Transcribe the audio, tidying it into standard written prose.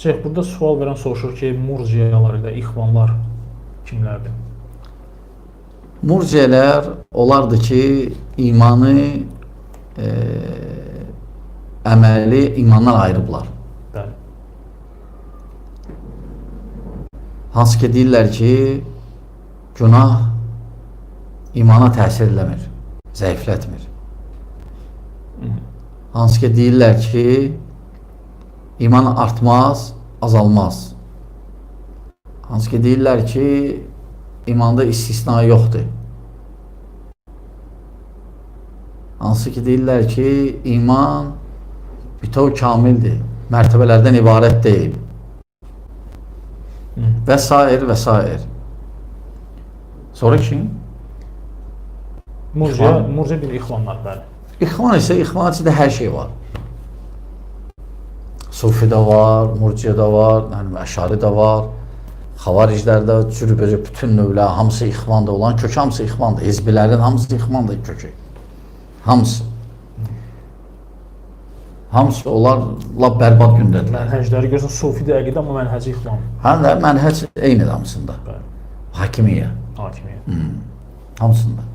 Cəh, burada sual verən soruşur ki, murciyalar ilə ixvanlar kimlərdir? Murciələr olardı ki, imanı əməli imandan ayırıblar. Bəli. Hansı ki deyirlər ki, günah imana təsir eləmir, zəiflətmir. Hansı ki deyirlər ki, iman artmaz, azalmaz. Hansı ki deyirlər ki, imanda istisna yoxdur. Hansı ki deyirlər ki, iman bütöv kamildir, mərtəbələrdən ibarət deyil. Və sair və sair. Sonra kim? Murciya bir ixvanlar, bəli. İxvan isə, ixvan içində hər şey var. Sufidə var, murciyədə var, əşarıdə var, xavariclərdə cürü-bəcə bütün növlər, hamısı ixvanda olan, kökü hamısı ixvandır. Hizbilərin hamısı ixvandır kökü. Hamısı. Hamısı onlar lap bərbad gündədirlər. Mənhəcləri görürsən, sufidə əqidə, amma mənhəci ixvan. Həm də mənhəc eynidir hamısında. Bəli. Hakimiyyə. Hakimiyyə. Hamısında.